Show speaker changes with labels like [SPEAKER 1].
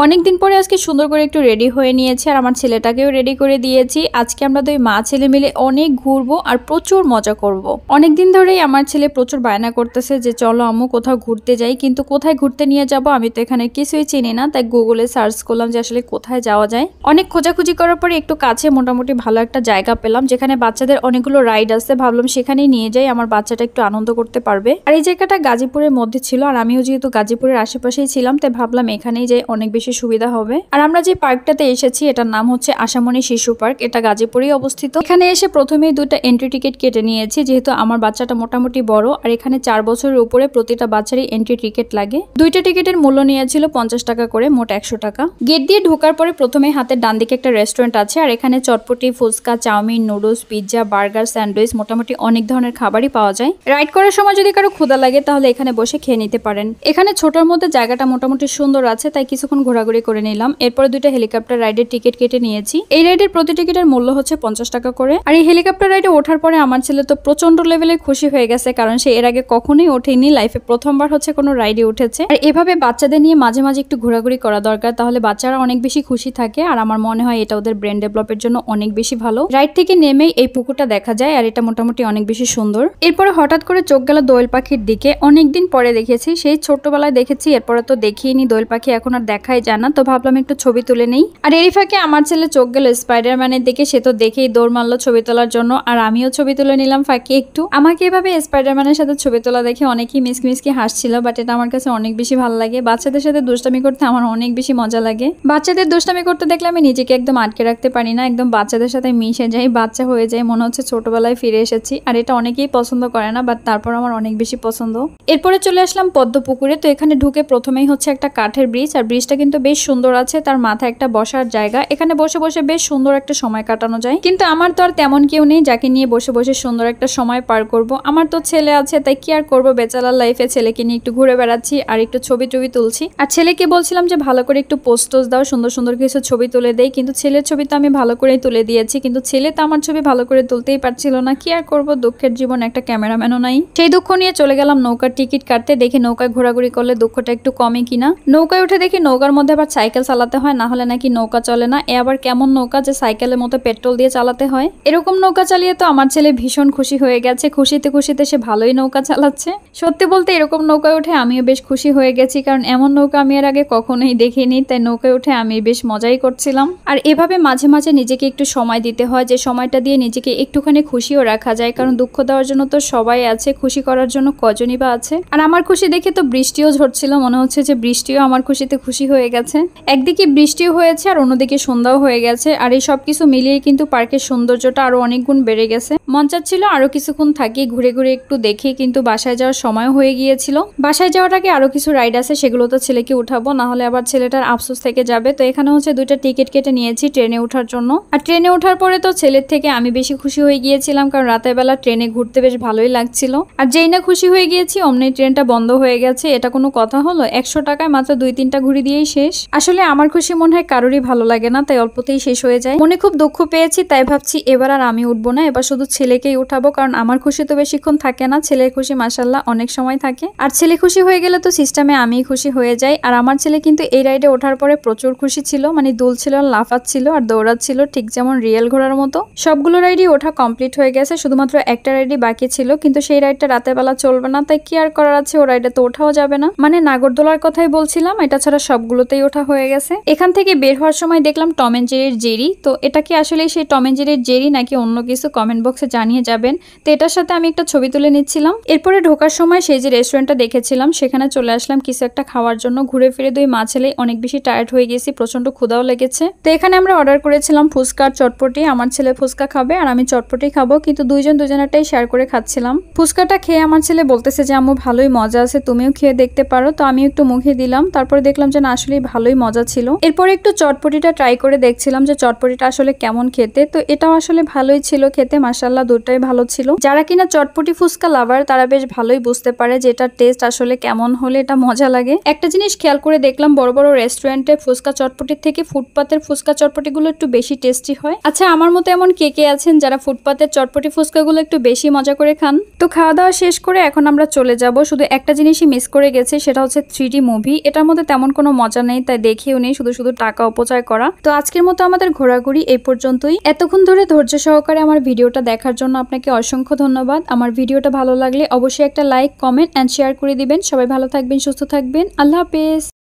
[SPEAKER 1] অনেকদিন পরে আজকে সুন্দর করে একটু রেডি হয়ে নিয়েছি আর আমার ছেলেটাকেও রেডি করে দিয়েছি। আজকে আমরা দুই মা ছেলে মিলে অনেক ঘুরবো আর প্রচুর মজা করব। অনেকদিন ধরেই আমার ছেলে প্রচুর বায়না করতেছে যে চলো আম্মু কোথাও ঘুরতে যাই, কিন্তু কোথায় ঘুরতে নিয়ে যাব আমি তো এখানে কিছুই চিনি না। তাই গুগলে সার্চ করলাম যে আসলে কোথায় যাওয়া যায়। অনেক খোঁজাখুঁজি করার পরে একটু কাছে মোটামুটি ভালো একটা জায়গা পেলাম যেখানে বাচ্চাদের অনেকগুলো রাইড আছে। ভাবলাম সেখানেই নিয়ে যাই, আমার বাচ্চাটা একটু আনন্দ করতে পারবে। আর এই জায়গাটা গাজীপুরের মধ্যে ছিল আর আমিও যেহেতু গাজীপুরের আশেপাশেই ছিলাম তাই ভাবলাম এখানেই যাই, অনেক বেশি সুবিধা হবে। আর আমরা যে পার্কটাতে এসেছি এটার নাম হচ্ছে আশামণি শিশু পার্ক, এটা গাজীপুরেই অবস্থিত। এখানে এসে প্রথমেই দুইটা এন্ট্রি টিকিট কেটে নিয়েছি যেহেতু আমার বাচ্চাটা মোটামুটি বড় আর এখানে 4 বছরের উপরে প্রতিটা বাচ্চারই এন্ট্রি টিকিট লাগে। দুইটা টিকিটের মূল্য নিয়েছিল 50 টাকা করে, মোট 100 টাকা। গেট দিয়ে ঢোকার পরে প্রথমেই হাতের ডান দিকে একটা রেস্টুরেন্ট আছে আর এখানে চটপটি, ফুচকা, chow mein, noodles, pizza, burger, sandwich মোটামুটি অনেক ধরনের খাবারই পাওয়া যায়। রাইড করার সময় যদি কারো ক্ষুধা লাগে তাহলে এখানে বসে খেয়ে নিতে পারেন। এখানে ছোটর মধ্যে জায়গাটা মোটামুটি সুন্দর আছে তাই কিছুক্ষণ ঘোরাঘুরি করে নিলাম। এরপরে দুইটা হেলিকপ্টার রাইডের টিকিট কেটে নিয়েছি। এই রাইডের প্রতি টিকিটের মূল্য হচ্ছে 50 টাকা করে। আর এই হেলিকপ্টার রাইডে ওঠার পরে আমার ছেলে তো প্রচন্ড লেভেলে খুশি হয়ে গেছে, কারণ সে এর আগে কখনোই ওঠেনি, লাইফে প্রথমবার হচ্ছে কোনো রাইডে উঠেছে। আর এভাবে বাচ্চাদের নিয়ে মাঝে মাঝে একটু ঘোরাঘুরি করা দরকার, তাহলে বাচ্চারা অনেক বেশি খুশি থাকে আর আমার মনে হয় এটা ওদের ব্রেন ডেভেলপের জন্য অনেক বেশি ভালো। রাইড থেকে নেমেই এই পুকুরটা দেখা যায় আর এটা মোটামুটি অনেক বেশি সুন্দর। এরপরে হঠাৎ করে চোখ গেল দোয়েল পাখির দিকে। অনেকদিন পরে দেখেছি, সেই ছোট্টবেলায় দেখেছি, এরপরে তো দেখিনি দোয়েল পাখি, এখন আর দেখাই যায় না। তো ভাবলাম একটু ছবি তুলে নেই। আর এরই ফাঁকে আমার ছেলে চোখ গেল স্পাইডারম্যানের দিকে, সে তো দেখেই দৌড় মারলো ছবি তোলার জন্য আর আমিও ছবি তুলে নিলাম ফাঁকে একটু। আমাকে এভাবে স্পাইডারম্যানের সাথে ছবি তোলা দেখে অনেকেই মিসকি হাসছিল, বাট এটা আমার কাছে অনেক বেশি ভালো লাগে। বাচ্চাদের সাথে দুষ্টামি করতে আমার অনেক বেশি মজা লাগে। বাচ্চাদের দুষ্টামি করতে দেখলে আমি নিজেকে একদম আটকে রাখতে পারি না, একদম বাচ্চাদের সাথে মিশে যাই, বাচ্চা হয়ে যায়, মনে হচ্ছে ছোটবেলায় ফিরে এসেছি। আর এটা অনেকেই পছন্দ করে না, বাট তারপর আমার অনেক বেশি পছন্দ। এরপরে চলে আসলাম পদ্ম পুকুরে। তো এখানে ঢুকে প্রথমেই হচ্ছে একটা কাঠের ব্রিজ আর ব্রিজটা কিন্তু বেশ সুন্দর আছে, তার মাথায় একটা বসার জায়গা, এখানে বসে বসে বেশ সুন্দর একটা সময় কাটানো যায়। কিন্তু আমার তো আর তেমন কেউ নেই যাকে নিয়ে বসে বসে সুন্দর একটা সময় পার করব। আমার তো ছেলে আছে, তাই কি আর করবো, বেচারার লাইফে ছেলেকে নিয়ে একটু ঘুরে বেড়াচ্ছি আর একটু ছবি তুলছি। আর ছেলেকে বলছিলাম যে ভালো করে একটু পোস্ট দাও, সুন্দর সুন্দর কিছু ছবি তুলে দেই, কিন্তু ছেলের ছবি তো আমি ভালো করেই তুলে দিয়েছি, কিন্তু ছেলে তো আমার ছবি ভালো করে তুলতেই পারছিল না। কি আর করবো, দুঃখের জীবন, একটা ক্যামেরাম্যানও নাই। সেই দুঃখ নিয়ে চলে গেলাম নৌকার টিকিট কাটতে। দেখি নৌকায় ঘোরাঘুরি করলে দুঃখটা একটু কমে কিনা। নৌকায় উঠে দেখি নৌকার মধ্যে আবার সাইকেল চালাতে হয়, না হলে নাকি নৌকা চলে না। এ আবার কেমন নৌকা যে সাইকেলের মতো পেট্রোল দিয়ে চালাতে হয়? এরকম নৌকা চালিয়ে তো আমার ছেলে ভীষণ খুশি হয়ে গেছে, খুশিতে খুশিতে সে ভালোই নৌকা চালাচ্ছে। সত্যি বলতে এরকম নৌকায় উঠে আমিও বেশ খুশি হয়ে গেছি, কারণ এমন নৌকা আমি এর আগে কখনোই দেখিনি। তাই নৌকায় উঠে আমি বেশ মজাই করছিলাম। আর এভাবে মাঝে মাঝে নিজেকে একটু সময় দিতে হয়, যে সময়টা দিয়ে নিজেকে একটুখানি খুশিও রাখা যায়, কারণ দুঃখ দেওয়ার জন্য তো সবাই আছে, খুশি করার জন্য কজনই বা আছে। আর আমার খুশি দেখে তো বৃষ্টিও ঝরছিল, মনে হচ্ছে যে বৃষ্টিও আমার খুশিতে খুশি হয়ে গেছে। একদিকে বৃষ্টিও হয়েছে আর অন্যদিকে সন্ধ্যাও হয়ে গেছে, আর এই সবকিছু মিলিয়ে কিন্তু পার্কের সৌন্দর্যটা আরো অনেক গুণ বেড়ে গেছে। মন চাচ্ছিল আরো কিছুক্ষণ থাকি, ঘুরে ঘুরে একটু দেখি, কিন্তু বাসায় যাওয়ার সময় হয়ে গিয়েছিল। বাসায় যাওয়ার আগে আরো কিছু রাইড আছে, সেগুলো তো ছেলেকে উঠাবো, না হলে আবার ছেলেটার আফসোস থেকে যাবে। তো এখানে হচ্ছে দুইটা টিকিট কেটে নিয়েছি ট্রেনে ওঠার জন্য। আর ট্রেনে ওঠার পরে তো ছেলের থেকে আমি বেশি খুশি হয়ে গিয়েছিলাম, কারণ রাতের বেলা ট্রেনে ঘুরতে বেশ ভালোই লাগছিল। আর যেই না খুশি হয়ে গিয়েছি অমনি ট্রেনটা বন্ধ হয়ে গেছে। এটা কোনো কথা হলো? 100 টাকায় মাত্র 2-3টা ঘুরি দিয়েই শেষ। আসলে আমার খুশি মনে হয় কারোরই ভালো লাগে না, তাই অল্পতেই শেষ হয়ে যায়। মনে খুব দুঃখ পেয়েছি, তাই ভাবছি এবার আর আমি উঠবো না, এবার শুধু ছেলেকেই উঠাবো, কারণ আমার খুশি তো বেশিক্ষণ থাকে না, ছেলের খুশি মাশাআল্লাহ অনেক সময় থাকে। আর ছেলে খুশি হয়ে গেলে তো সিস্টেমে আমিই খুশি হয়ে যাই। আর আমার ছেলে কিন্তু এই রাইডে ওঠার পরে প্রচুর খুশি ছিল, মানে দুলছিল, লাফাচ্ছিল আর দৌড়াচ্ছিল, ঠিক যেমন রিয়েল ঘোড়ার মতো। সবগুলো রাইডই ওঠা কমপ্লিট হয়ে গেছে, শুধুমাত্র একটা রাইডই বাকি ছিল, কিন্তু সেই রাইডটা রাতের বেলা চলবে না, তাই কি আর করার আছে, ও রাইডে তো ওঠাও যাবে না। মানে নাগরদোলার কথাই বলছিলাম, এটা ছাড়া সবগুলোতেই ওঠা হয়ে গেছে। এখান থেকে বের হওয়ার সময় দেখলাম টম এন্ড জেরির জেরি। তো এটা কি আসলে সেই টম এন্ড জেরির জেরি নাকি অন্য কিছু, কমেন্ট বক্সে জানিয়ে যাবেন। তো এটার সাথে আমি একটা ছবি তুলে নিচ্ছিলাম। এরপরে ঢোকার সময় সেই যে রেস্টুরেন্টটা দেখেছিলাম সেখানে চলে আসলাম কিছু একটা খাওয়ার জন্য। ঘুরে ফিরে দুই মা ছেলে অনেক বেশি টায়ার্ড হয়ে গেছি, প্রচন্ড ক্ষুধাও লেগেছে। তো এখানে আমরা অর্ডার করেছিলাম ফুচকা আর চটপটি। আমার ছেলে ফুচকা খাবে আর আমি চটপটি খাবো, কিন্তু দুজনেরটাই শেয়ার করে খাচ্ছিলাম। ফুচকাটা খেয়ে আমার ছেলে বলতেছে যে আম্মু ভালোই মজা আছে, তুমিও খেয়ে দেখতে পারো। তো আমি একটু মুখে দিলাম, তারপরে দেখলাম যে না আসলেই ভালোই মজা ছিল। এরপরে একটু চটপটিটা ট্রাই করে দেখছিলাম যে চটপটিটা আসলে কেমন খেতে। তো এটাও আসলে ভালোই ছিল খেতে, মাশাআল্লাহ দুটোই ভালো ছিল। যারা কিনা চটপটি ফুচকা লাভার তারা বেশ ভালোই বুঝতে পারে যে এটার টেস্ট আসলে কেমন হলে এটা মজা লাগে। একটা জিনিস খেয়াল করে দেখলাম, বড় বড় রেস্টুরেন্টে ফুচকা চটপটির থেকে ফুটপাতের ফুচকা চটপটি গুলো একটু বেশি টেস্টি হয়। আচ্ছা, আমার মতো এমন কে কে আছেন যারা ফুটপাতের চটপটি ফুচকা গুলো একটু বেশি মজা করে খান? তো খাওয়া দাওয়া শেষ করে এখন আমরা চলে যাব। শুধু একটা জিনিসই মিস করে গেছে, সেটা হচ্ছে 3D মুভি। এটার মধ্যে তেমন কোনো মজা নেই, তাই দেখেও নেই, শুধু শুধু টাকা অপচয় করা। তো আজকের মতো আমাদের ঘোরাঘুরি এই পর্যন্তই। এতক্ষণ ধরে ধৈর্য সহকারে আমার ভিডিওটা দেখার জন্য আপনাকে অসংখ্য ধন্যবাদ। আমার ভিডিওটা ভালো লাগলে অবশ্যই একটা লাইক, কমেন্ট এন্ড শেয়ার করে দিবেন। সবাই ভালো থাকবেন, সুস্থ থাকবেন। আল্লাহ হাফেজ।